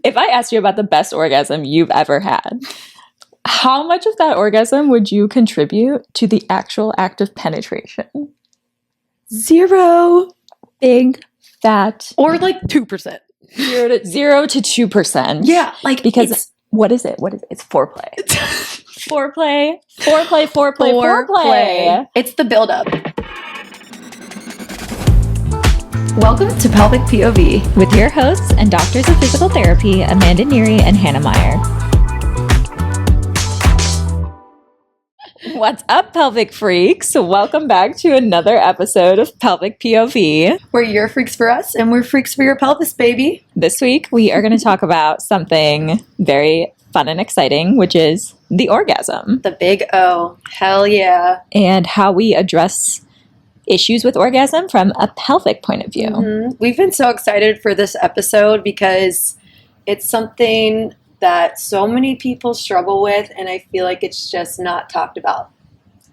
If I asked you about the best orgasm you've ever had, how much of that orgasm would you contribute to the actual act of penetration? 0. Big, fat. Or like 2%. 0 to 2%. Yeah. Like, because what is it? It's foreplay. Foreplay. It's the buildup. Welcome to Pelvic POV with your hosts and doctors of physical therapy, Amanda Neary and Hannah Meyer. What's up, pelvic freaks? Welcome back to another episode of Pelvic POV. Where you're freaks for us and we're freaks for your pelvis, baby. This week, we are going to talk about something very fun and exciting, which is the orgasm. The big O. Hell yeah. And how we address issues with orgasm from a pelvic point of view. Mm-hmm. We've been so excited for this episode because it's something that so many people struggle with, and I feel like it's just not talked about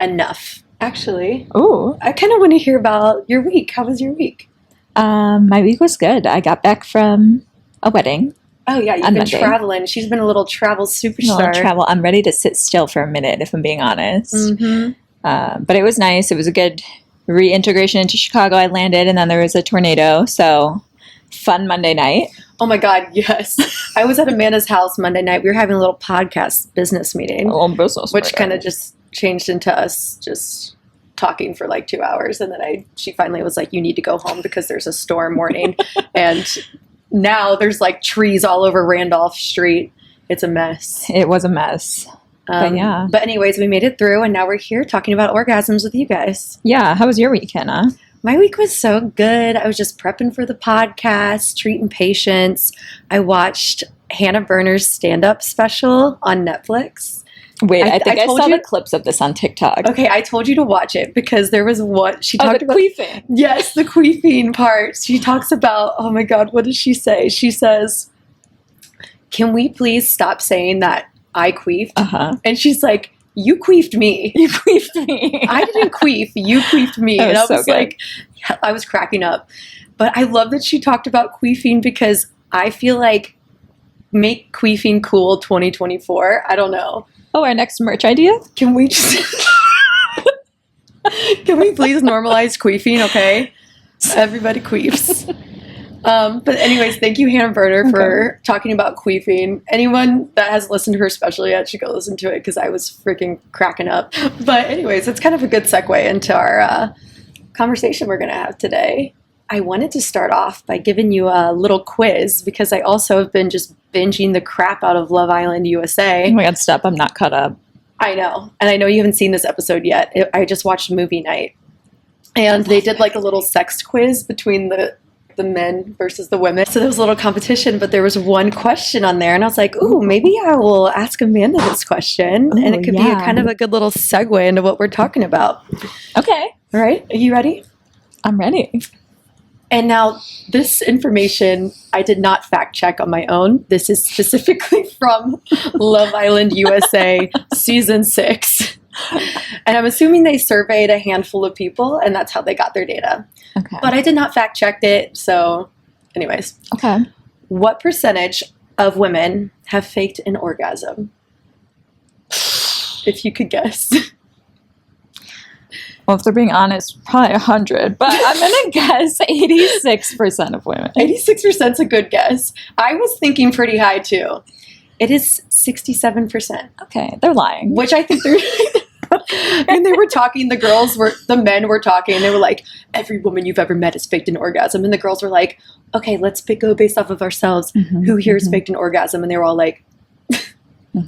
enough. Actually, I kind of want to hear about your week. How was your week? My week was good. I got back from a wedding. Oh yeah, you've been traveling. She's been a little travel superstar. I'm ready to sit still for a minute, if I'm being honest. Mm-hmm. But it was nice. It was a good reintegration into Chicago. I landed, and then there was a tornado. So fun Monday night. Oh my God, yes. I was at Amanda's house Monday night. We were having a little podcast business meeting. Which kind of just changed into us just talking for like 2 hours. And then she finally was like, you need to go home because there's a storm warning. And now there's like trees all over Randolph Street. It's a mess. It was a mess. But yeah. But anyways, we made it through, and now we're here talking about orgasms with you guys. Yeah. How was your week, Hannah? My week was so good. I was just prepping for the podcast, treating patients. I watched Hannah Berner's stand-up special on Netflix. Wait, I think I saw the clips of this on TikTok. Okay, I told you to watch it because there was what she talked about. Queefing. Yes, the queefing part. She talks about, oh my God, what does she say? She says, can we please stop saying that I queefed? Uh-huh. And she's like, you queefed me. You queefed me. I didn't queef. You queefed me. And I was like, I was cracking up. But I love that she talked about queefing because I feel like make queefing cool 2024. I don't know. Oh, our next merch idea? Can we just... Can we please normalize queefing, okay? Everybody queefs. But anyways, thank you, Hannah Berner, for talking about queefing. Anyone that has listened to her special yet should go listen to it because I was freaking cracking up. But anyways, it's kind of a good segue into our conversation we're going to have today. I wanted to start off by giving you a little quiz because I also have been just binging the crap out of Love Island USA. Oh my God, stop. I'm not caught up. I know. And I know you haven't seen this episode yet. I just watched movie night. And they did like a little sex quiz between the men versus the women. So there was a little competition, but there was one question on there. And I was like, ooh, maybe I will ask Amanda this question. Ooh, and it could be a kind of a good little segue into what we're talking about. Okay. All right. Are you ready? I'm ready. And now this information, I did not fact check on my own. This is specifically from Love Island USA season 6. And I'm assuming they surveyed a handful of people and that's how they got their data. Okay. But I did not fact check it. So anyways. Okay. What percentage of women have faked an orgasm? If you could guess. Well, if they're being honest, probably 100, but I'm going to guess 86% of women. 86% is a good guess. I was thinking pretty high too. It is 67%. Okay, they're lying. Which I think they're... And they were talking, the men were talking, they were like, every woman you've ever met has faked an orgasm. And the girls were like, okay, let's go based off of ourselves. Mm-hmm, Who here has faked an orgasm? And they were all like,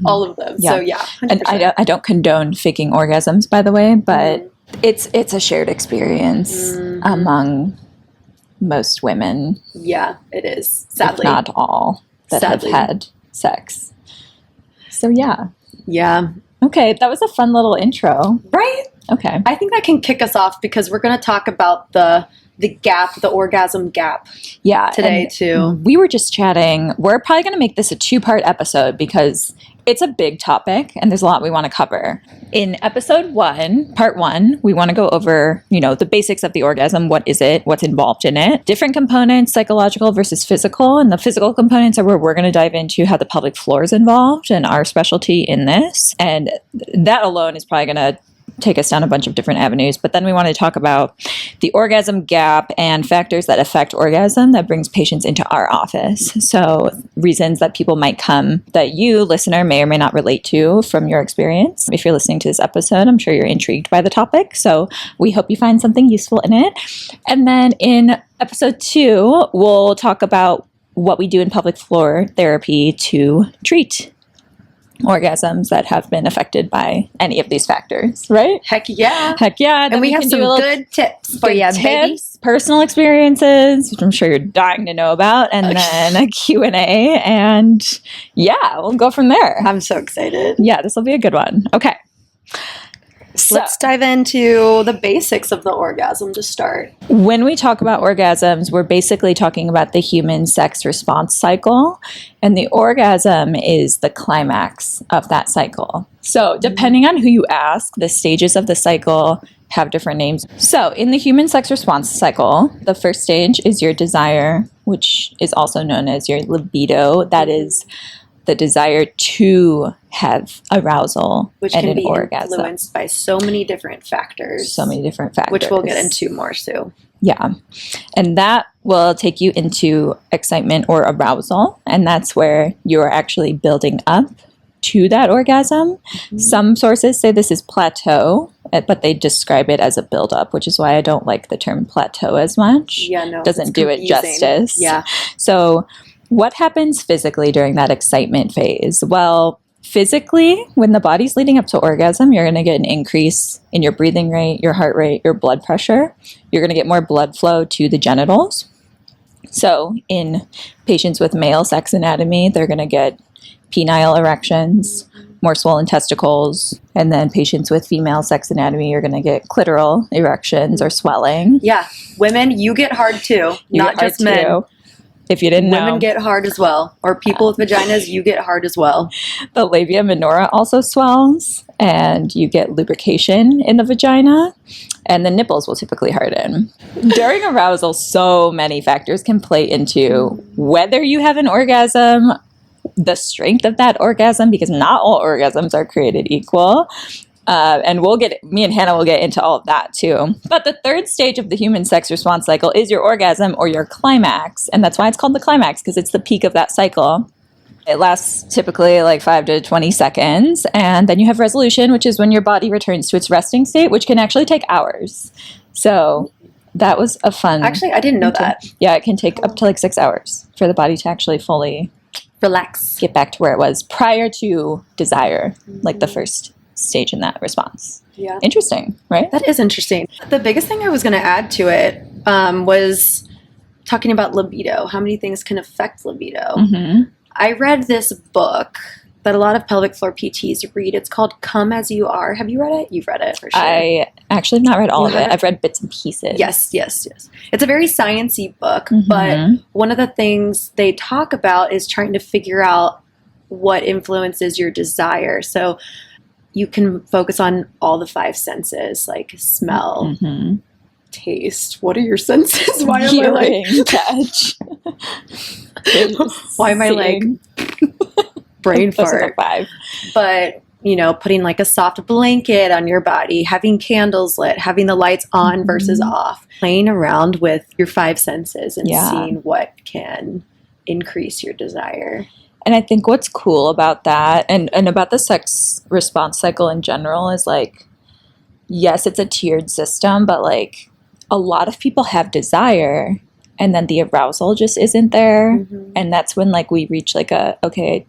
all of them. Yeah. So yeah, 100%. And I don't condone faking orgasms, by the way, but it's a shared experience among most women. Yeah, it is. Sadly. If not all that have had sex. So yeah. Yeah. Okay, that was a fun little intro. Right? Okay. I think that can kick us off because we're going to talk about the gap, the orgasm gap. Yeah. Today too. We were just chatting. We're probably going to make this a 2-part episode because it's a big topic and there's a lot we want to cover. In episode 1, part 1, we want to go over, the basics of the orgasm. What is it? What's involved in it? Different components, psychological versus physical. And the physical components are where we're going to dive into how the pelvic floor is involved and our specialty in this. And that alone is probably going to take us down a bunch of different avenues. But then we want to talk about the orgasm gap and factors that affect orgasm that brings patients into our office. So reasons that people might come that you, listener, may or may not relate to from your experience. If you're listening to this episode, I'm sure you're intrigued by the topic. So we hope you find something useful in it. And then in episode 2, we'll talk about what we do in pelvic floor therapy to treat orgasms that have been affected by any of these factors, right? Heck yeah. Heck yeah. And we have some good tips for you, baby. Personal experiences, which I'm sure you're dying to know about, and then a Q&A, and yeah, we'll go from there. I'm so excited. Yeah, this will be a good one. Okay. So, let's dive into the basics of the orgasm to start. When we talk about orgasms, we're basically talking about the human sex response cycle, and the orgasm is the climax of that cycle. So depending on who you ask, the stages of the cycle have different names. So in the human sex response cycle, the first stage is your desire, which is also known as your libido. That is the desire to have arousal, which and can be orgasm. Influenced by so many different factors. Which we'll get into more soon. Yeah. And that will take you into excitement or arousal. And that's where you're actually building up to that orgasm. Mm-hmm. Some sources say this is plateau, but they describe it as a buildup, which is why I don't like the term plateau as much. Yeah, no. Doesn't do it justice. Yeah. So what happens physically during that excitement phase? Well, physically, when the body's leading up to orgasm, you're going to get an increase in your breathing rate, your heart rate, your blood pressure. You're going to get more blood flow to the genitals. So in patients with male sex anatomy, they're going to get penile erections, more swollen testicles. And then patients with female sex anatomy, you're going to get clitoral erections or swelling. Yeah. Women, you get hard too, not just men. If you didn't know. Women get hard as well. Or people with vaginas, you get hard as well. The labia minora also swells, and you get lubrication in the vagina, and the nipples will typically harden. During arousal, so many factors can play into whether you have an orgasm, the strength of that orgasm, because not all orgasms are created equal. And me and Hannah will get into all of that too. But the third stage of the human sex response cycle is your orgasm or your climax. And that's why it's called the climax, because it's the peak of that cycle. It lasts typically like 5 to 20 seconds. And then you have resolution, which is when your body returns to its resting state, which can actually take hours. So that was a fun... Actually, I didn't know that. Yeah, it can take up to like 6 hours for the body to actually fully... relax. Get back to where it was prior to desire, like the first stage in that response. Yeah. Interesting, right? That is interesting. The biggest thing I was going to add to it was talking about libido. How many things can affect libido? Mm-hmm. I read this book that a lot of pelvic floor PTs read. It's called Come As You Are. Have you read it? You've read it for sure. I actually have not read all of it. I've read bits and pieces. Yes. It's a very sciencey book, but one of the things they talk about is trying to figure out what influences your desire. So you can focus on all the 5 senses, like smell, taste. What are your senses? Why am I like touch? Why am I like brain fart? 5. But putting like a soft blanket on your body, having candles lit, having the lights on versus off, playing around with your 5 senses and seeing what can increase your desire. And I think what's cool about that and about the sex response cycle in general is like, yes, it's a tiered system, but like a lot of people have desire and then the arousal just isn't there. And that's when like we reach like okay,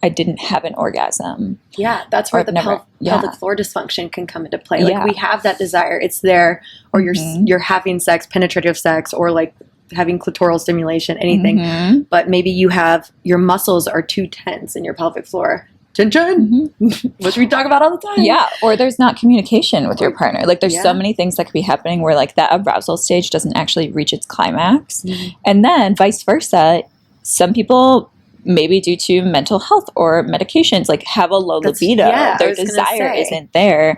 I didn't have an orgasm. Yeah, that's where the pelvic floor dysfunction can come into play. Like we have that desire, it's there, or you're having sex, penetrative sex, or like having clitoral stimulation, anything. But maybe your muscles are too tense in your pelvic floor. Tension, which we talk about all the time. Yeah, or there's not communication with your partner. Like there's so many things that could be happening where like that arousal stage doesn't actually reach its climax. And then vice versa, some people maybe due to mental health or medications, like have a low libido, their desire isn't there.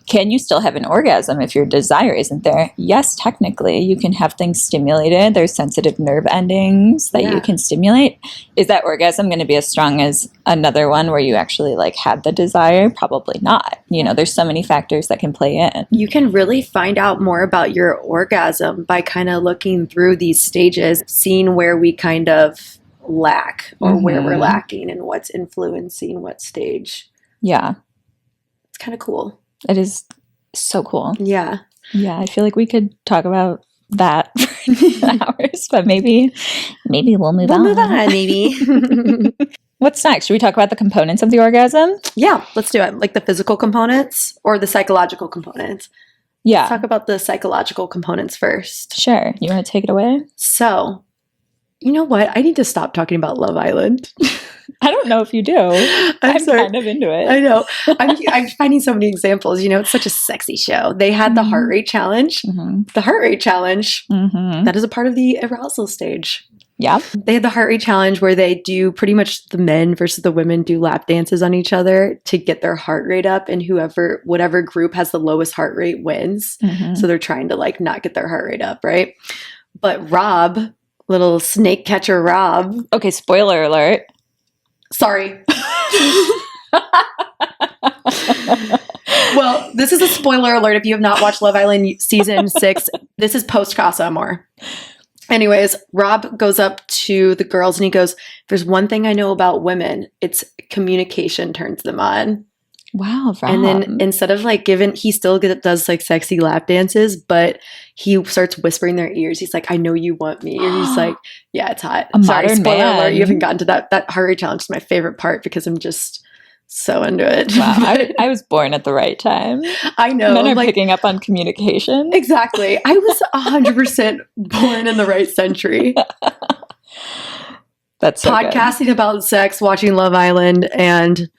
Can you still have an orgasm if your desire isn't there? Yes, technically. You can have things stimulated. There's sensitive nerve endings that you can stimulate. Is that orgasm going to be as strong as another one where you actually like had the desire? Probably not. You know, there's so many factors that can play in. You can really find out more about your orgasm by kind of looking through these stages, seeing where we kind of lack or where we're lacking and what's influencing what stage. Yeah. It's kind of cool. It is so cool. Yeah. Yeah, I feel like we could talk about that for hours, but maybe we'll move on. Maybe. What's next? Should we talk about the components of the orgasm? Yeah, let's do it. Like the physical components or the psychological components. Yeah. Let's talk about the psychological components first. Sure. You want to take it away? So, you know what? I need to stop talking about Love Island. I don't know if you do. I'm kind of into it. I know. I'm finding so many examples. You know, it's such a sexy show. They had the heart rate challenge. The heart rate challenge, that is a part of the arousal stage. Yeah. They had the heart rate challenge where they do pretty much the men versus the women do lap dances on each other to get their heart rate up, and whatever group has the lowest heart rate wins. So they're trying to like not get their heart rate up, right? But Rob, little snake catcher Rob. Okay, spoiler alert. Sorry. Well, this is a spoiler alert if you have not watched Love Island season 6. This is post Casa Amor. Anyways, Rob goes up to the girls and he goes, "There's one thing I know about women. It's communication turns them on." Wow, Rob. And then instead of like he still does like sexy lap dances, but he starts whispering their ears. He's like, "I know you want me." And he's like, "Yeah, it's hot." Sorry, spoiler alert. You haven't gotten to that. That heart rate challenge is my favorite part because I'm just so into it. Wow, I was born at the right time. I know. Men are like, picking up on communication. Exactly. I was 100% born in the right century. That's so podcasting good. About sex, watching Love Island, and,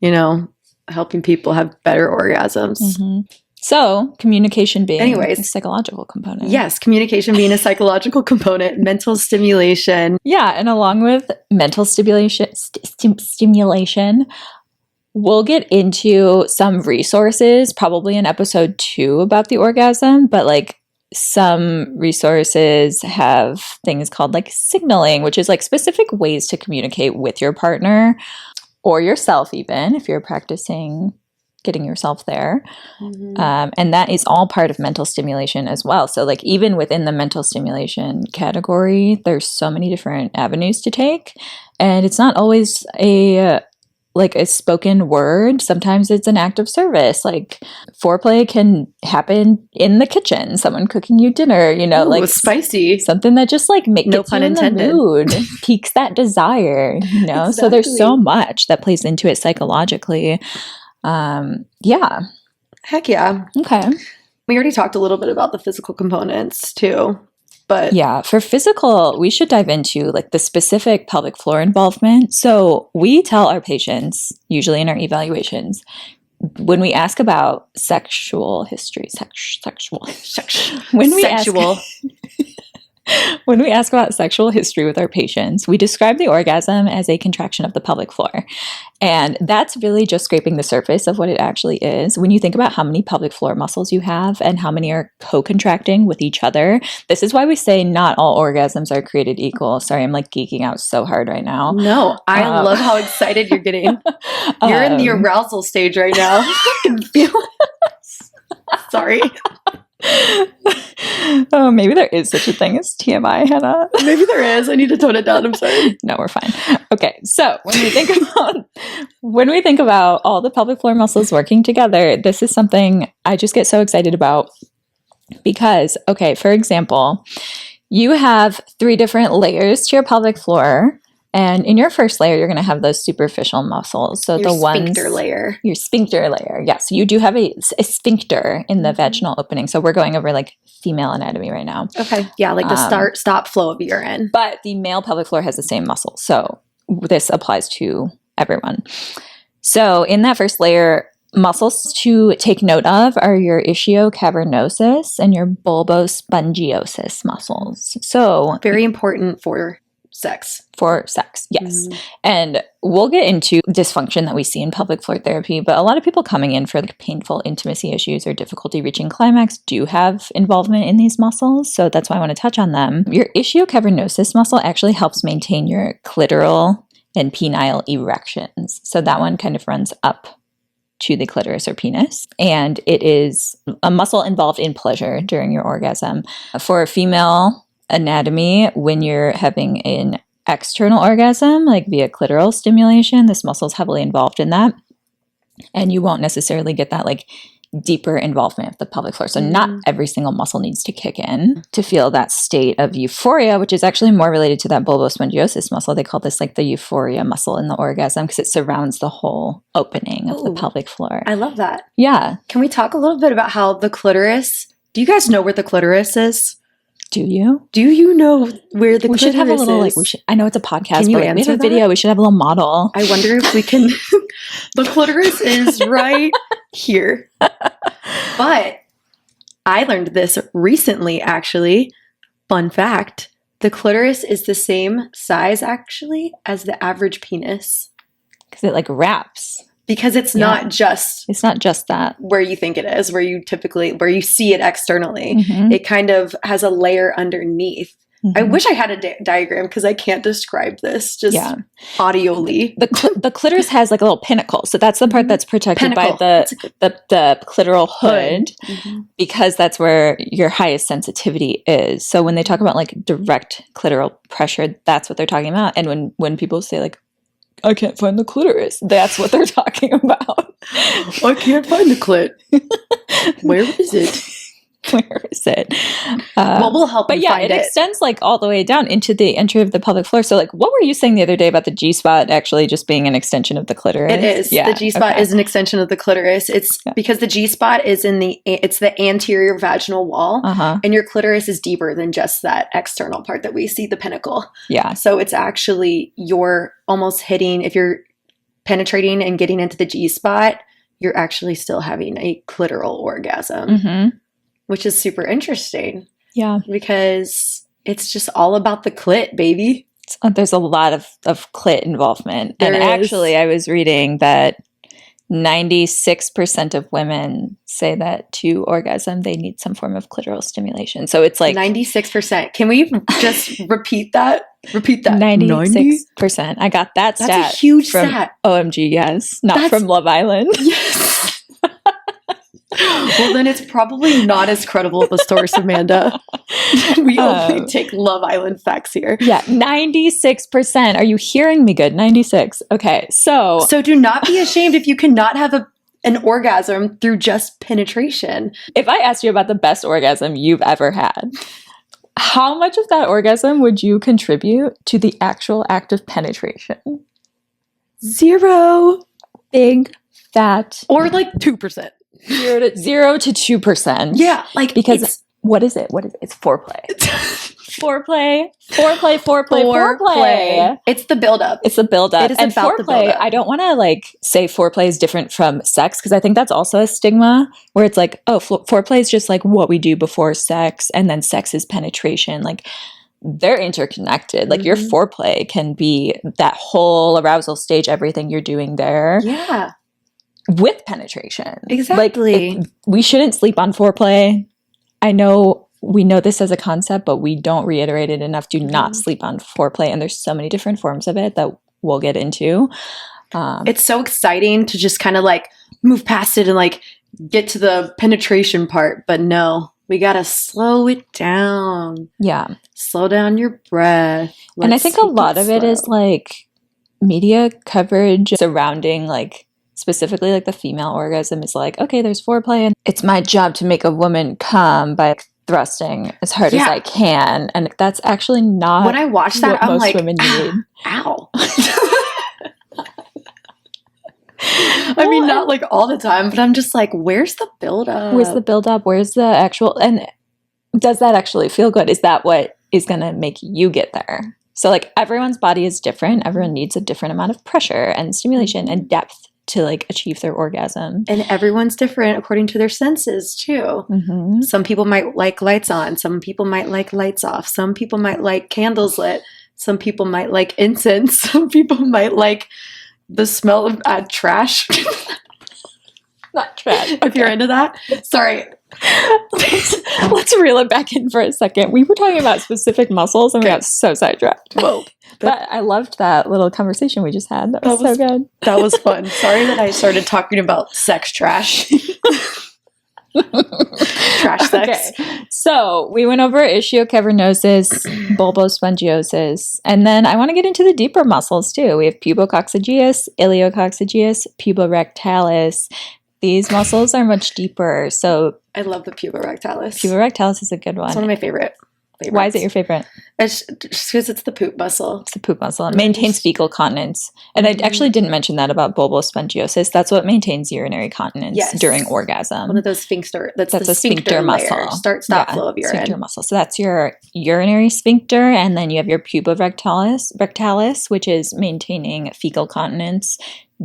you know, helping people have better orgasms. So, communication being a psychological component. Yes, communication being a psychological component, mental stimulation. Yeah, and along with mental stimulation, we'll get into some resources probably in episode 2 about the orgasm, but like some resources have things called like signaling, which is like specific ways to communicate with your partner or yourself, even if you're practicing getting yourself there. And that is all part of mental stimulation as well. So like even within the mental stimulation category, there's so many different avenues to take. And it's not always a spoken word. Sometimes it's an act of service. Like foreplay can happen in the kitchen, someone cooking you dinner, you know, like spicy, something that just like gets you in the mood, piques that desire, you know? Exactly. So there's so much that plays into it psychologically. Yeah. Heck yeah. Okay. We already talked a little bit about the physical components too. But yeah, for physical, we should dive into like the specific pelvic floor involvement. So we tell our patients, usually in our evaluations, when we ask about sexual history, when we ask about sexual history with our patients, we describe the orgasm as a contraction of the pelvic floor. And that's really just scraping the surface of what it actually is. When you think about how many pelvic floor muscles you have and how many are co-contracting with each other, this is why we say not all orgasms are created equal. Sorry, I'm like geeking out so hard right now. No, I love how excited you're getting. You're in the arousal stage right now. I can feel it. Sorry. Oh, maybe there is such a thing as TMI, Hannah. Maybe there is. I need to tone it down. I'm sorry. No, we're fine. Okay, so when we think about all the pelvic floor muscles working together, this is something I just get so excited about because, okay, for example, you have 3 different layers to your pelvic floor. And in your first layer, you're going to have those superficial muscles. So your sphincter layer. Your sphincter layer. Yeah. So you do have a sphincter in the vaginal opening. So we're going over like female anatomy right now. Okay. Yeah. Like the stop flow of urine. But the male pelvic floor has the same muscle. So this applies to everyone. So in that first layer, muscles to take note of are your ischiocavernosus and your bulbospongiosus muscles. So very important for sex. For sex, yes. Mhm. And we'll get into dysfunction that we see in pelvic floor therapy, but a lot of people coming in for like painful intimacy issues or difficulty reaching climax do have involvement in these muscles. So that's why I want to touch on them. Your ischiocavernosus muscle actually helps maintain your clitoral and penile erections. So that one kind of runs up to the clitoris or penis. And it is a muscle involved in pleasure during your orgasm. For a female anatomy, when you're having an external orgasm, like via clitoral stimulation, this muscle is heavily involved in that. And you won't necessarily get that like deeper involvement of the pelvic floor. So not every single muscle needs to kick in to feel that state of euphoria, which is actually more related to that bulbospongiosus muscle. They call this like the euphoria muscle in the orgasm because it surrounds the whole opening of the pelvic floor. I love that. Yeah. Can we talk a little bit about how the clitoris, do you guys know where the clitoris is? Do you? Do you know where the We clitoris should have a little is? like I know it's a podcast, Can you but like, we answer have a video. that? We should have a little model. I wonder if we can. The clitoris is right here. But I learned this recently, actually. Fun fact. The clitoris is the same size, actually, as the average penis. Because it like wraps. Because it's not just It's not just that. where you think it is, where you see it externally. Mhm. It kind of has a layer underneath. I Mhm. wish I had a diagram because I can't describe this just Yeah. audioly. The clitoris has like a little pinnacle. So that's the part that's protected Pinnacle. by That's a good the clitoral hood Mhm. because that's where your highest sensitivity is. So when they talk about like direct clitoral pressure, that's what they're talking about. And when people say like, I can't find the clitoris, that's what they're talking about. I can't find the clit. Where is it? Where is it? Well, we'll help But you yeah, find it it. extends like all the way down into the entry of the pelvic floor. So like, what were you saying the other day about the G-spot actually just being an extension of the clitoris? It is. Yeah, The G-spot okay. is an extension of the clitoris. It's because the G-spot is it's the anterior vaginal wall. Uh-huh. And your clitoris is deeper than just that external part that we see, the pinnacle. Yeah. So it's actually you're almost hitting, if you're penetrating and getting into the G-spot, you're actually still having a clitoral orgasm, Mm-hmm. which is super interesting Yeah. because it's just all about the clit, baby. There's a lot of clit involvement. There and is. actually, I was reading that 96% of women say that to orgasm, they need some form of clitoral stimulation. So it's like 96%. Can we just repeat that? Repeat that. 96%. I got that stat. That's a huge from stat. OMG, yes. Not That's- from Love Island. Yes. Well, then it's probably not as credible of a source, Amanda. We only take Love Island facts here. Yeah, 96%. Are you hearing me good? 96. Okay, so So do not be ashamed if you cannot have an orgasm through just penetration. if I asked you about the best orgasm you've ever had, how much of that orgasm would you contribute to the actual act of penetration? 0. Big, fat, Or like 2%. 0 to 2%. Yeah, like Because what is it? It's foreplay. Foreplay. It's the buildup. It's the buildup. It is and about the foreplay, buildup. I don't want to like say foreplay is different from sex because I think that's also a stigma where it's like, oh, foreplay is just like what we do before sex and then sex is penetration. Like they're interconnected. Like your foreplay can be that whole arousal stage, everything you're doing there Yeah, with penetration. exactly. Like we shouldn't sleep on foreplay. I know we know this as a concept, but we don't reiterate it enough. Do not sleep on foreplay. And there's so many different forms of it that we'll get into. It's so exciting to just kind of like move past it and like get to the penetration part. But no, we got to slow it down. Yeah. Slow down your breath. And I Let's think a take lot of it slow. is like media coverage surrounding like specifically like the female orgasm is like, okay, there's foreplay and it's my job to make a woman come by thrusting as hard as Yeah. I can. And that's actually not When I watch what that, I'm most like, women need. ow. I mean, not like all the time, but I'm just like, where's the buildup? Where's the buildup? Where's the actual, and does that actually feel good? Is that what is going to make you get there? So like everyone's body is different. Everyone needs a different amount of pressure and stimulation and depth to like achieve their orgasm. And everyone's different according to their senses too. Mm-hmm. Some people might like lights on. Some people might like lights off. Some people might like candles lit. Some people might like incense. Some people might like the smell of trash. Not trash. If you're into that. Sorry. Let's reel it back in for a second. We were talking about specific muscles and we got so sidetracked. Whoa. But I loved that little conversation we just had. That was so good. That was fun. Sorry that I started talking about sex trash. Trash sex. Okay. So we went over ischiocavernosus, bulbospongiosis, and then I want to get into the deeper muscles too. We have pubococcygeus, iliococcygeus, puborectalis. These muscles are much deeper. So I love the puborectalis. Puborectalis is a good one. It's one of my favorites. Why is it your favorite? It's just because it's the poop muscle. It's the poop muscle. It maintains fecal continence. And I actually didn't mention that about bulbospongiosis. That's what maintains urinary continence during orgasm. One of those sphincter. That's a the sphincter muscle. Stop flow of urine. Sphincter muscle. So that's your urinary sphincter, and then you have your puborectalis, which is maintaining fecal continence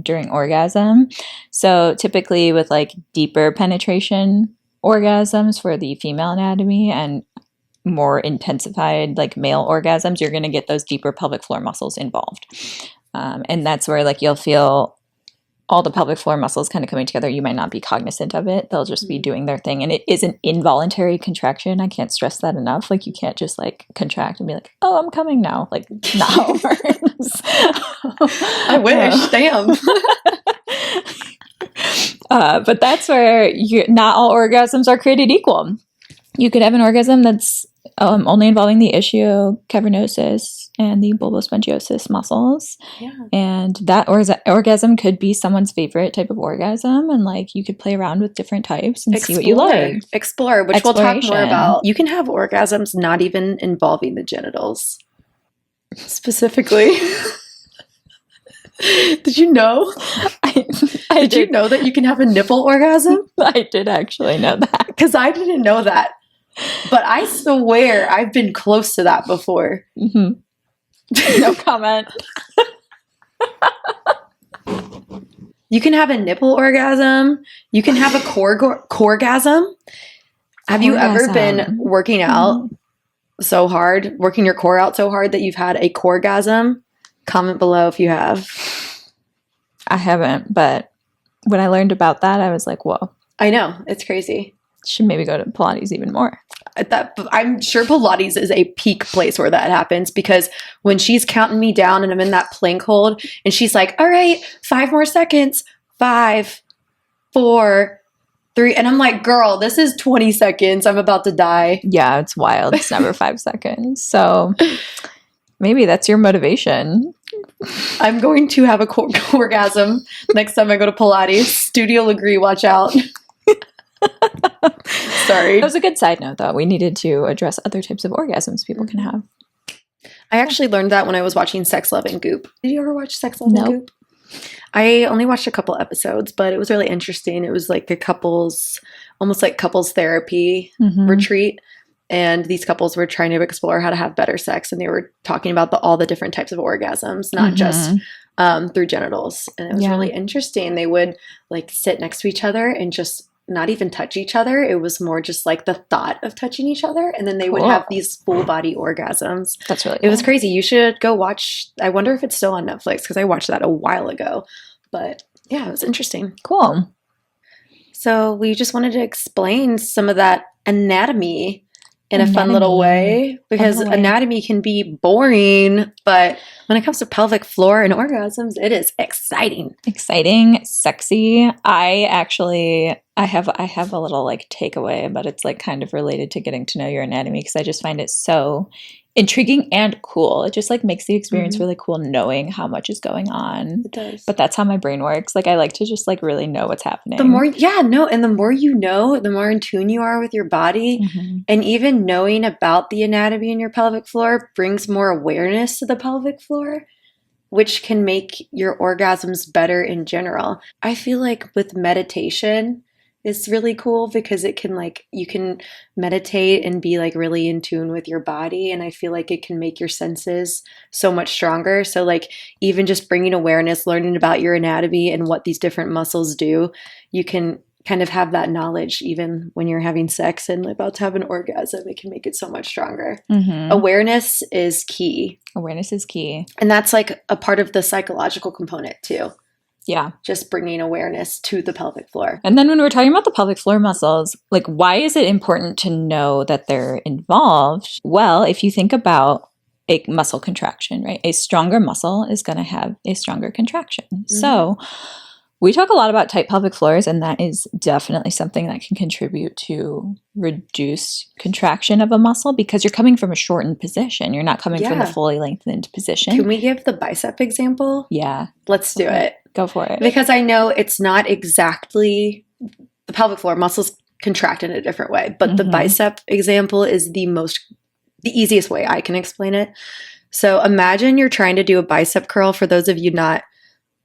during orgasm. So typically with like deeper penetration orgasms for the female anatomy and more intensified like male orgasms, you're going to get those deeper pelvic floor muscles involved. And that's where like you'll feel all the pelvic floor muscles kind of coming together. You might not be cognizant of it. They'll just be doing their thing. And it is an involuntary contraction. I can't stress that enough. Like you can't just like contract and be like, oh, I'm coming now. Like not how it works. I wish. Damn. But that's where not all orgasms are created equal. You could have an orgasm that's only involving the ischiocavernosus and the bulbospongiosis muscles. Yeah. And that orgasm could be someone's favorite type of orgasm. And like you could play around with different types and see what you like. Explore, which we'll talk more about. You can have orgasms not even involving the genitals. Specifically. Did you know? Did you know that you can have a nipple orgasm? I did actually know that. Because I didn't know that. But I swear I've been close to that before. Mm-hmm. No comment. You can have a nipple orgasm. You can have a coregasm. Have you ever been working out so hard, working your core out so hard that you've had a coregasm? Comment below if you have. I haven't, but when I learned about that, I was like, whoa. I know. It's crazy. Should maybe go to Pilates even more. I'm sure Pilates is a peak place where that happens, because when she's counting me down and I'm in that plank hold and she's like, all right, 5 more seconds, 5, 4, 3. And I'm like, girl, this is 20 seconds. I'm about to die. Yeah, it's wild. It's never 5 seconds. So maybe that's your motivation. I'm going to have a orgasm next time I go to Pilates. Studio Legree, watch out. Sorry. That was a good side note, though. We needed to address other types of orgasms people can have. I actually learned that when I was watching Sex, Love, and Goop. Did you ever watch Sex, Love, and Goop? I only watched a couple episodes, but it was really interesting. It was like almost like couples therapy retreat. And these couples were trying to explore how to have better sex. And they were talking about all the different types of orgasms, not just through genitals. And it was really interesting. They would like sit next to each other and just not even touch each other. It was more just like the thought of touching each other. And then they would have these full body orgasms. That's really cool. It was crazy. You should go watch. I wonder if it's still on Netflix, because I watched that a while ago. But yeah, it was interesting. Cool. So we just wanted to explain some of that anatomy in a fun little way, because anatomy can be boring, but when it comes to pelvic floor and orgasms, it is exciting. Exciting, sexy. I have a little like takeaway, but it's like kind of related to getting to know your anatomy, because I just find it so intriguing and cool. It just like makes the experience really cool, knowing how much is going on. It does. But that's how my brain works. Like I like to just like really know what's happening. And the more you know, the more in tune you are with your body. And even knowing about the anatomy in your pelvic floor brings more awareness to the pelvic floor, which can make your orgasms better in general. I feel like with meditation, it's really cool, because it can like, you can meditate and be like really in tune with your body. And I feel like it can make your senses so much stronger. So like even just bringing awareness, learning about your anatomy and what these different muscles do, you can kind of have that knowledge even when you're having sex and about to have an orgasm. It can make it so much stronger. Awareness is key. Awareness is key. And that's like a part of the psychological component too. Yeah. Just bringing awareness to the pelvic floor. And then when we're talking about the pelvic floor muscles, like, why is it important to know that they're involved? Well, if you think about a muscle contraction, right? A stronger muscle is going to have a stronger contraction. So we talk a lot about tight pelvic floors, and that is definitely something that can contribute to reduced contraction of a muscle because you're coming from a shortened position. You're not coming from the fully lengthened position. Can we give the bicep example? Yeah. Let's do it. Go for it. Because I know it's not exactly the pelvic floor muscles contract in a different way, but the bicep example is the easiest way I can explain it. So imagine you're trying to do a bicep curl. For those of you not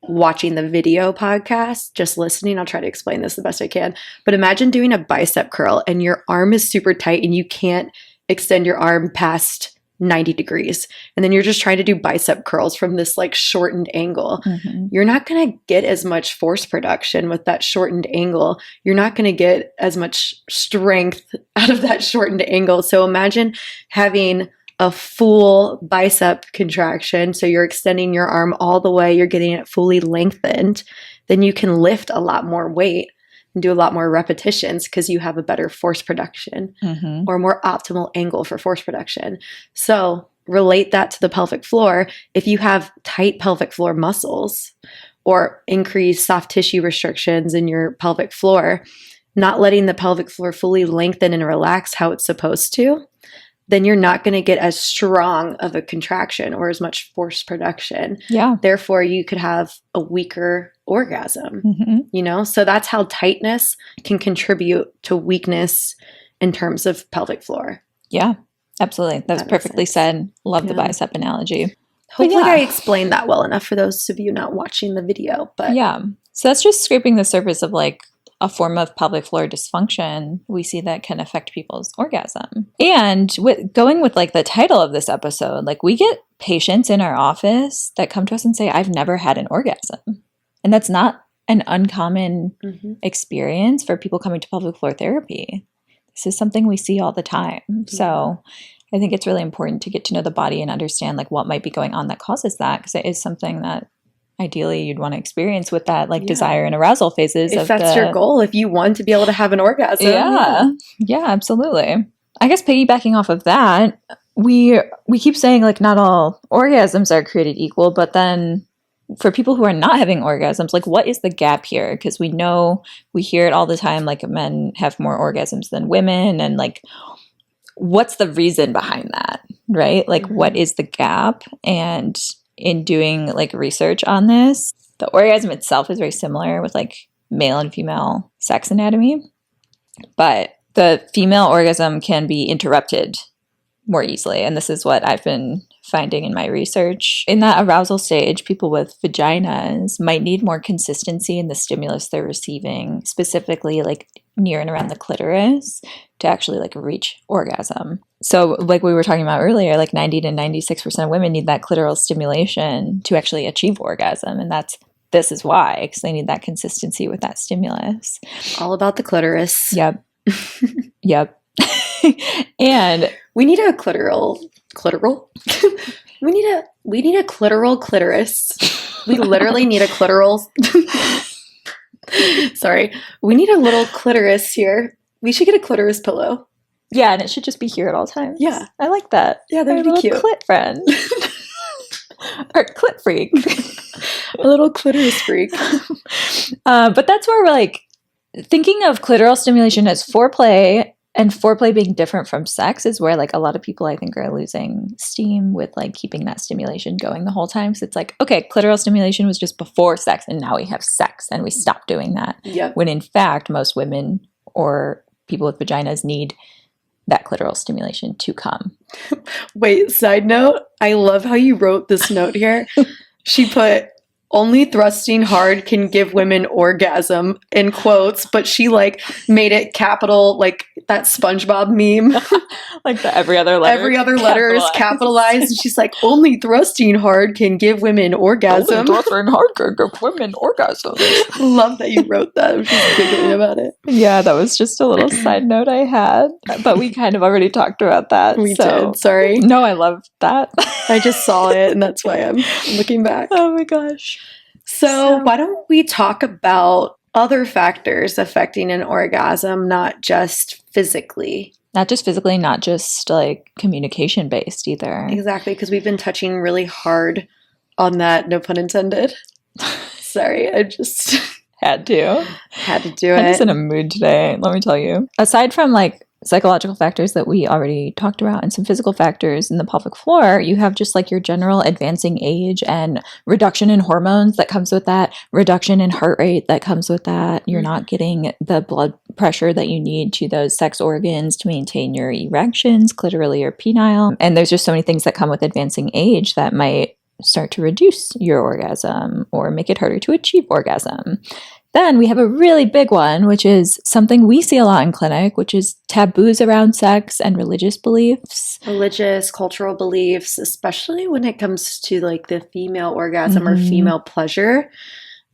watching the video podcast, just listening, I'll try to explain this the best I can. But imagine doing a bicep curl and your arm is super tight and you can't extend your arm past 90 degrees. And then you're just trying to do bicep curls from this like shortened angle. You're not going to get as much force production with that shortened angle. You're not going to get as much strength out of that shortened angle. So imagine having a full bicep contraction. So you're extending your arm all the way, you're getting it fully lengthened. Then you can lift a lot more weight and do a lot more repetitions because you have a better force production or more optimal angle for force production. So relate that to the pelvic floor. If you have tight pelvic floor muscles or increased soft tissue restrictions in your pelvic floor, not letting the pelvic floor fully lengthen and relax how it's supposed to, then you're not going to get as strong of a contraction or as much force production. Yeah. Therefore, you could have a weaker orgasm, you know? So that's how tightness can contribute to weakness in terms of pelvic floor. Yeah, absolutely. That's perfectly said. Love the bicep analogy. Hopefully I explained that well enough for those of you not watching the video. But yeah. So that's just scraping the surface of like a form of pelvic floor dysfunction we see that can affect people's orgasm. And going with like the title of this episode, like we get patients in our office that come to us and say, I've never had an orgasm. And that's not an uncommon experience for people coming to pelvic floor therapy. This is something we see all the time. So I think it's really important to get to know the body and understand like what might be going on that causes that, because it is something that ideally you'd want to experience with that like desire and arousal phases. If that's your goal, if you want to be able to have an orgasm. Yeah, absolutely. I guess piggybacking off of that, we keep saying like not all orgasms are created equal, but then for people who are not having orgasms, like what is the gap here? Because we know, we hear it all the time, like men have more orgasms than women, and like what's the reason behind that, right? Like what is the gap? And in doing like research on this, the orgasm itself is very similar with like male and female sex anatomy, but the female orgasm can be interrupted more easily. And this is what I've been finding in my research. In that arousal stage, people with vaginas might need more consistency in the stimulus they're receiving, specifically like near and around the clitoris, to actually like reach orgasm. So like we were talking about earlier, like 90 to 96% of women need that clitoral stimulation to actually achieve orgasm. And this is why, because they need that consistency with that stimulus. All about the clitoris. Yep. Yep. And we need a clitoral. we need a clitoral clitoris. We literally need a clitoral. Sorry. We need a little clitoris here. We should get a clitoris pillow. Yeah, and it should just be here at all times. Yeah. I like that. Yeah, that would be cute. Clit friend. Or clit freak. A little clitoris freak. But that's where we're like thinking of clitoral stimulation as foreplay, and foreplay being different from sex is where like a lot of people I think are losing steam with like keeping that stimulation going the whole time. So it's like, okay, clitoral stimulation was just before sex and now we have sex and we stopped doing that. Yep. When in fact, most women or people with vaginas need that clitoral stimulation to come. Wait, side note, I love how you wrote this note here. She put, only thrusting hard can give women orgasm, in quotes, but she like made it capital, like that SpongeBob meme. Like the every other letter. Every other letter is capitalized. And she's like, only thrusting hard can give women orgasm. Only thrusting hard can give women orgasms. Love that you wrote that. I'm just giggling about it. Yeah, that was just a little side note I had. But we kind of already talked about that. We did. Sorry. No, I love that. I just saw it, and that's why I'm looking back. Oh my gosh. So why don't we talk about other factors affecting an orgasm, not just physically? Not just physically, not just like communication based either. Exactly, because we've been touching really hard on that, no pun intended. Sorry, I just had to do it. I'm just in a mood today, let me tell you. Aside from like psychological factors that we already talked about and some physical factors in the pelvic floor, you have just like your general advancing age and reduction in hormones that comes with that, reduction in heart rate that comes with that. You're not getting the blood pressure that you need to those sex organs to maintain your erections, clitorally or penile. And there's just so many things that come with advancing age that might start to reduce your orgasm or make it harder to achieve orgasm. Then we have a really big one, which is something we see a lot in clinic, which is taboos around sex and religious beliefs. Religious, cultural beliefs, especially when it comes to like the female orgasm or female pleasure.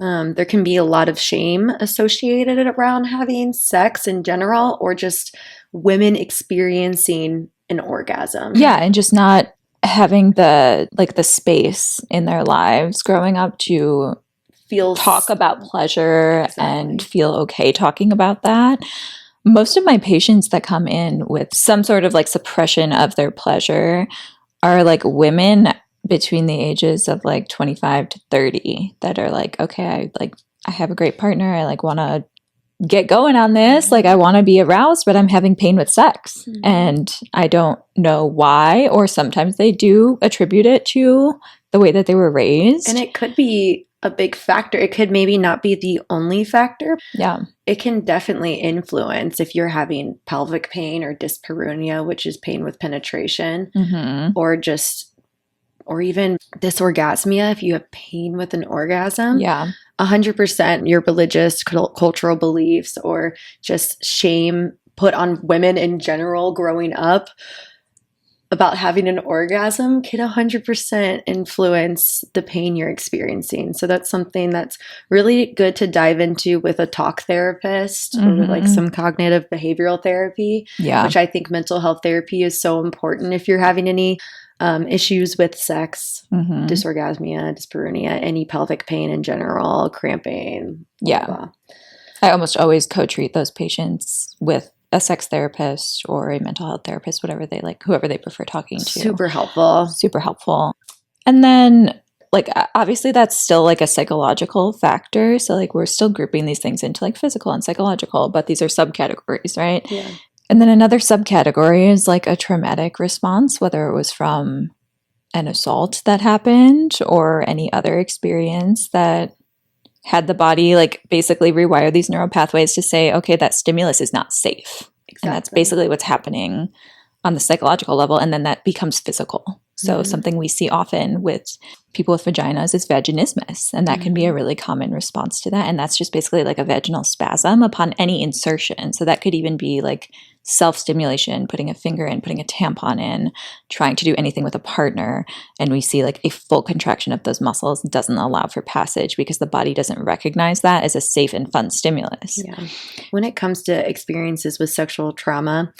There can be a lot of shame associated around having sex in general, or just women experiencing an orgasm. Yeah, and just not having the space in their lives growing up to talk about pleasure and feel okay talking about that. Most of my patients that come in with some sort of like suppression of their pleasure are like women between the ages of like 25 to 30 that are like, okay, I have a great partner. I like want to get going on this. Like I want to be aroused, but I'm having pain with sex and I don't know why, or sometimes they do attribute it to the way that they were raised. And it could be a big factor. It could maybe not be the only factor. Yeah. It can definitely influence if you're having pelvic pain or dyspareunia, which is pain with penetration, or even dysorgasmia if you have pain with an orgasm. Yeah. 100% your religious, cultural beliefs, or just shame put on women in general growing up about having an orgasm can 100% influence the pain you're experiencing. So that's something that's really good to dive into with a talk therapist or with like some cognitive behavioral therapy, which I think mental health therapy is so important if you're having any issues with sex, dysorgasmia, dyspareunia, any pelvic pain in general, cramping. Yeah. Blah, blah. I almost always co-treat those patients with a sex therapist or a mental health therapist, whatever they like, whoever they prefer talking to. Super helpful. Super helpful. And then like, obviously that's still like a psychological factor. So like we're still grouping these things into like physical and psychological, but these are subcategories, right? Yeah. And then another subcategory is like a traumatic response, whether it was from an assault that happened or any other experience that had the body like basically rewire these neural pathways to say, okay, that stimulus is not safe. Exactly. And that's basically what's happening on the psychological level. And then that becomes physical. So something we see often with people with vaginas is vaginismus. And that can be a really common response to that. And that's just basically like a vaginal spasm upon any insertion. So that could even be like self-stimulation, putting a finger in, putting a tampon in, trying to do anything with a partner. And we see like a full contraction of those muscles doesn't allow for passage because the body doesn't recognize that as a safe and fun stimulus. Yeah. When it comes to experiences with sexual trauma,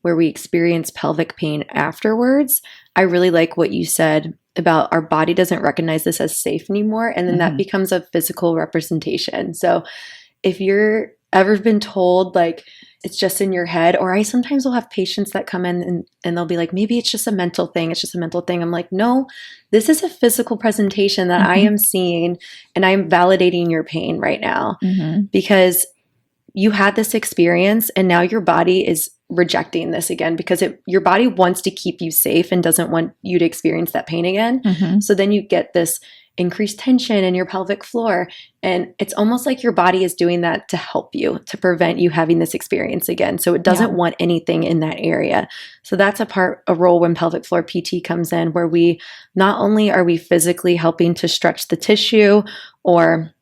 where we experience pelvic pain afterwards, I really like what you said about our body doesn't recognize this as safe anymore. And then that becomes a physical representation. So if you're ever been told like it's just in your head, or I sometimes will have patients that come in and they'll be like, maybe it's just a mental thing. It's just a mental thing. I'm like, no, this is a physical presentation that I am seeing and I'm validating your pain right now because you had this experience and now your body is rejecting this again because your body wants to keep you safe and doesn't want you to experience that pain again. So then you get this increased tension in your pelvic floor. And it's almost like your body is doing that to help you, to prevent you having this experience again. So it doesn't want anything in that area. So that's a role when pelvic floor PT comes in, where we not only are we physically helping to stretch the tissue or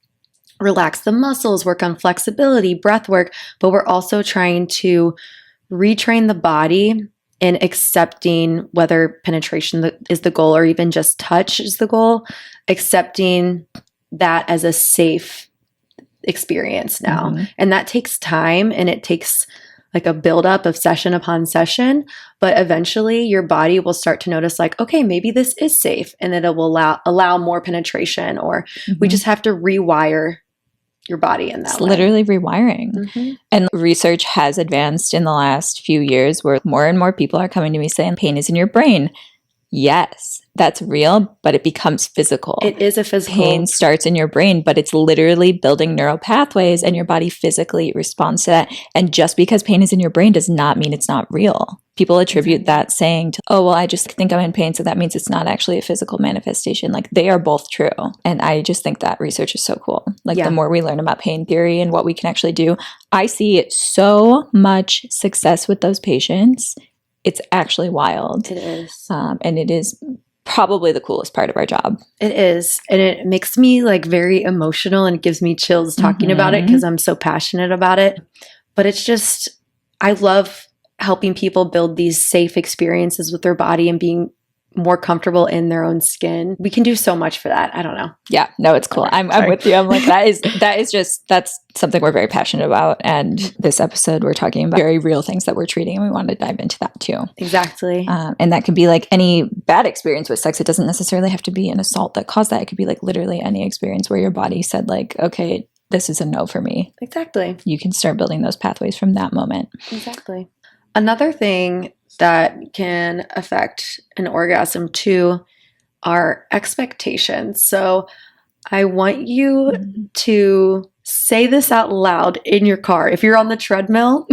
relax the muscles, work on flexibility, breath work, but we're also trying to retrain the body in accepting whether penetration is the goal or even just touch is the goal, accepting that as a safe experience now. And that takes time, and it takes like a buildup of session upon session, but eventually your body will start to notice like, okay, maybe this is safe, and it will allow more penetration, or we just have to rewire your body in that it's way. literally rewiring. And research has advanced in the last few years where more and more people are coming to me saying pain is in your brain. Yes, that's real, but it becomes physical. It is a physical. Pain starts in your brain, but it's literally building neural pathways, and your body physically responds to that. And just because pain is in your brain does not mean it's not real. People attribute that saying to, oh, well, I just think I'm in pain, so that means it's not actually a physical manifestation. Like, they are both true. And I just think that research is so cool. Like, the more we learn about pain theory and what we can actually do, I see so much success with those patients. It's actually wild. It is. And it is probably the coolest part of our job. It is. And it makes me like very emotional, and it gives me chills talking about it because I'm so passionate about it. But it's just, I love helping people build these safe experiences with their body and being more comfortable in their own skin. We can do so much for that. I don't know. Yeah, no, it's cool. I'm with you. I'm like, that's something we're very passionate about. And this episode, we're talking about very real things that we're treating, and we want to dive into that too. Exactly. And that could be like any bad experience with sex. It doesn't necessarily have to be an assault that caused that. It could be like literally any experience where your body said like, okay, this is a no for me. Exactly. You can start building those pathways from that moment. Exactly. Another thing that can affect an orgasm too are expectations. So I want you to say this out loud in your car. If you're on the treadmill,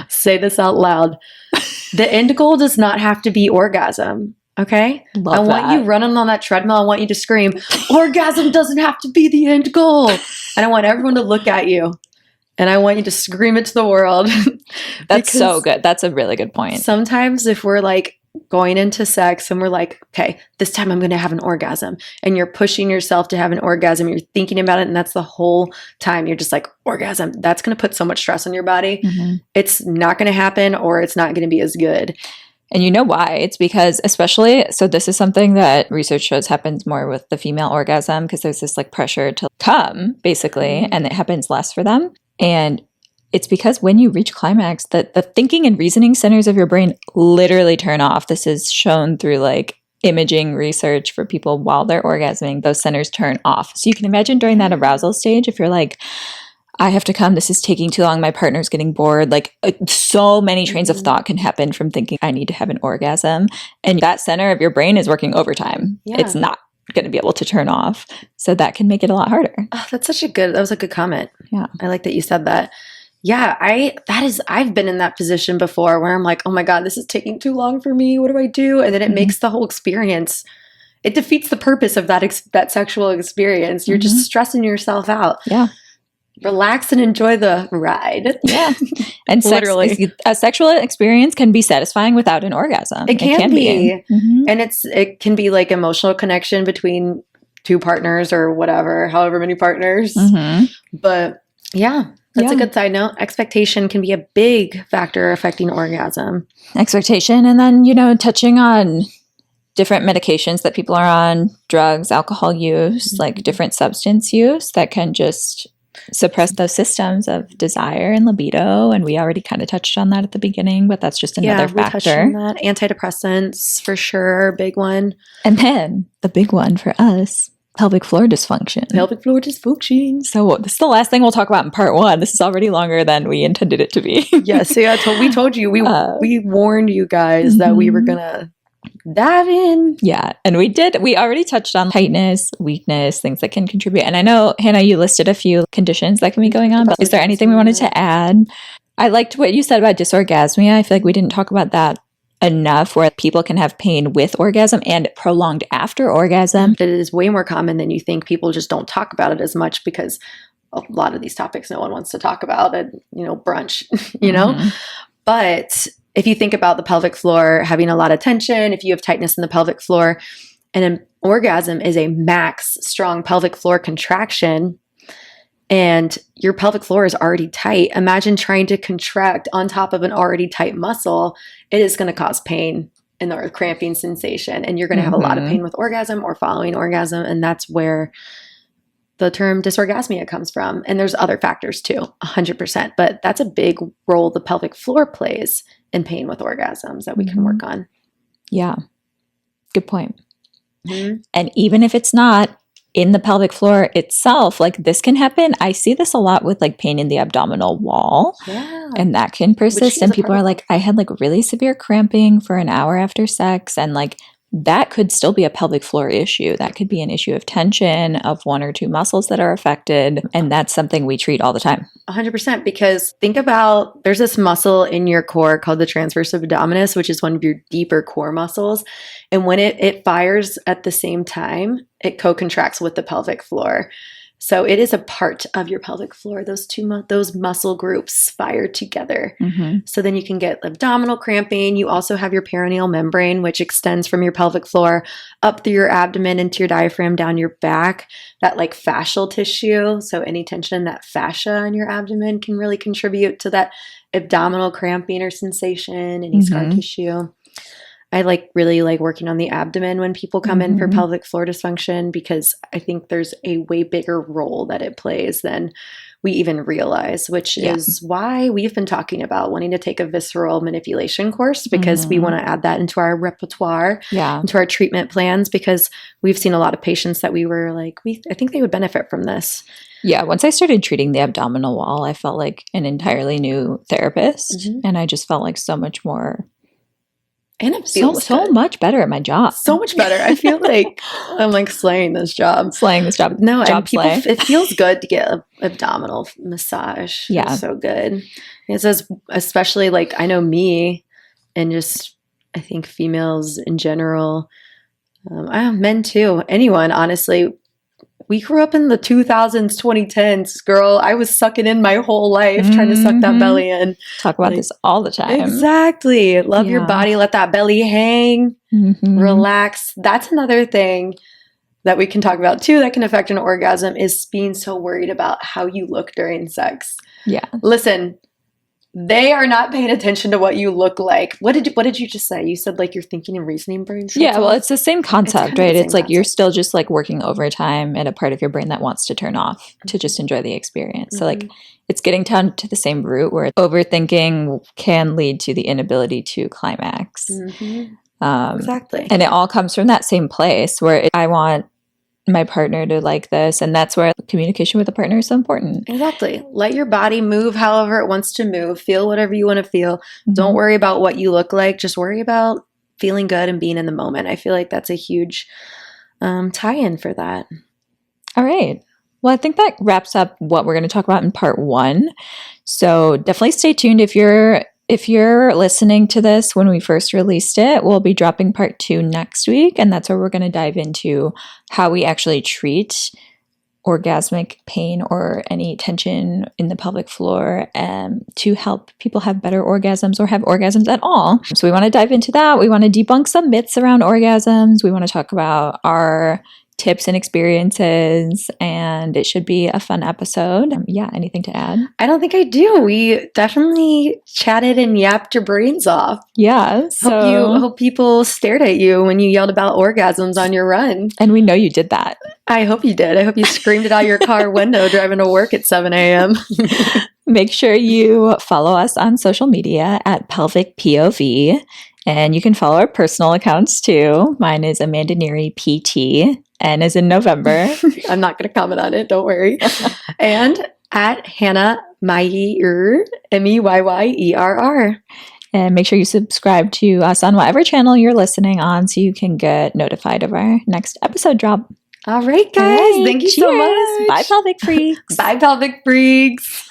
say this out loud. The end goal does not have to be orgasm. Okay? I want you running on that treadmill. I want you to scream, orgasm doesn't have to be the end goal. And I want everyone to look at you. And I want you to scream it to the world. That's so good. That's a really good point. Sometimes if we're like going into sex and we're like, okay, this time I'm going to have an orgasm, and you're pushing yourself to have an orgasm, you're thinking about it, and that's the whole time you're just like, orgasm, that's going to put so much stress on your body. It's not going to happen, or it's not going to be as good. And you know why? It's because especially, so this is something that research shows happens more with the female orgasm, because there's this like pressure to come basically, and it happens less for them. And it's because when you reach climax, that the thinking and reasoning centers of your brain literally turn off. This is shown through like imaging research for people while they're orgasming. Those centers turn off. So you can imagine during that arousal stage, if you're like, I have to come, this is taking too long, my partner's getting bored. Like so many trains of thought can happen from thinking I need to have an orgasm. And that center of your brain is working overtime. Yeah. It's not going to be able to turn off. So that can make it a lot harder. Oh, that was a good comment. Yeah. I like that you said that. Yeah, I've been in that position before where I'm like, oh my God, this is taking too long for me. What do I do? And then it makes the whole experience, it defeats the purpose of that sexual experience. You're just stressing yourself out. Yeah. Relax and enjoy the ride. Yeah. And a sexual experience can be satisfying without an orgasm. It can be. And it can be like emotional connection between two partners or whatever, however many partners. But yeah, that's a good side note. Expectation can be a big factor affecting orgasm. Expectation. And then, touching on different medications that people are on, drugs, alcohol use, like different substance use that can just suppress those systems of desire and libido. And we already kind of touched on that at the beginning, but that's just another factor. Touched on that. Antidepressants, for sure, big one. And then the big one for us, pelvic floor dysfunction. Pelvic floor dysfunction. So this is the last thing we'll talk about in part 1. This is already longer than we intended it to be. Yes, we told you, we warned you guys that we were going to dive in. Yeah. And we did. We already touched on tightness, weakness, things that can contribute. And I know, Hannah, you listed a few conditions that can be going on, but is there anything we wanted to add? I liked what you said about dysorgasmia. I feel like we didn't talk about that enough, where people can have pain with orgasm and prolonged after orgasm. It is way more common than you think. People just don't talk about it as much because a lot of these topics no one wants to talk about at, brunch, But if you think about the pelvic floor having a lot of tension, if you have tightness in the pelvic floor, and an orgasm is a max strong pelvic floor contraction, and your pelvic floor is already tight. Imagine trying to contract on top of an already tight muscle. It is going to cause pain and the cramping sensation, and you're going to have a lot of pain with orgasm or following orgasm, and that's where the term dysorgasmia comes from. And there's other factors too, 100%, but that's a big role the pelvic floor plays in pain with orgasms that we can work on. Yeah, good point. And even if it's not in the pelvic floor itself, like this can happen. I see this a lot with like pain in the abdominal wall. Yeah. And that can persist. And people are like, I had like really severe cramping for an hour after sex. And like that could still be a pelvic floor issue. That could be an issue of tension of one or two muscles that are affected. And that's something we treat all the time. 100%, because think about, there's this muscle in your core called the transverse abdominis, which is one of your deeper core muscles. And when it fires at the same time, it co-contracts with the pelvic floor. So it is a part of your pelvic floor. Those muscle groups fire together. So then you can get abdominal cramping. You also have your perineal membrane, which extends from your pelvic floor up through your abdomen into your diaphragm, down your back. That like fascial tissue. So any tension in that fascia in your abdomen can really contribute to that abdominal cramping or sensation, any scar tissue. I really like working on the abdomen when people come in for pelvic floor dysfunction, because I think there's a way bigger role that it plays than we even realize, which is why we've been talking about wanting to take a visceral manipulation course, because we want to add that into our repertoire, into our treatment plans, because we've seen a lot of patients that we were like, I think they would benefit from this. Yeah, once I started treating the abdominal wall, I felt like an entirely new therapist, and I just felt like so much more. And it feels so much better at my job. So much better. I feel like I'm like slaying this job. No, and people, it feels good to get an abdominal massage. Yeah. It's so good. It says, especially like, I know me and just, I think females in general, men too, anyone, honestly. We grew up in the 2000s, 2010s, girl. I was sucking in my whole life trying to suck that belly in. Talk about this all the time. Exactly. Love your body. Let that belly hang. Relax. That's another thing that we can talk about too that can affect an orgasm, is being so worried about how you look during sex. Yeah. Listen, they are not paying attention to what you look like. What did you just say? You said like your thinking and reasoning brain. Yeah, well, it's the same concept, right? It's like you're still just like working overtime at a part of your brain that wants to turn off to just enjoy the experience. So like it's getting down to the same root where overthinking can lead to the inability to climax. Exactly. And it all comes from that same place where I want my partner to like this, and that's where communication with the partner is so important. Exactly. Let your body move however it wants to move. Feel whatever you want to feel. Don't worry about what you look like. Just worry about feeling good and being in the moment. I feel like that's a huge tie-in for that. All right. Well, I think that wraps up what we're going to talk about in part 1. So definitely stay tuned. If you're listening to this when we first released it, we'll be dropping part 2 next week. And that's where we're going to dive into how we actually treat orgasmic pain or any tension in the pelvic floor to help people have better orgasms or have orgasms at all. So we want to dive into that. We want to debunk some myths around orgasms. We want to talk about our tips and experiences, and it should be a fun episode. Yeah, anything to add? I don't think I do. We definitely chatted and yapped your brains off. Yeah. So hope people stared at you when you yelled about orgasms on your run. And we know you did that. I hope you did. I hope you screamed it out your car window driving to work at 7 a.m. Make sure you follow us on social media at Pelvic POV. And you can follow our personal accounts too. Mine is Amanda Neary PT. N is in November. I'm not going to comment on it. Don't worry. And at Hannah Meyerr, Meyerr. And make sure you subscribe to us on whatever channel you're listening on so you can get notified of our next episode drop. All right, guys. Thank you so much. Bye, Pelvic Freaks. Bye, Pelvic Freaks.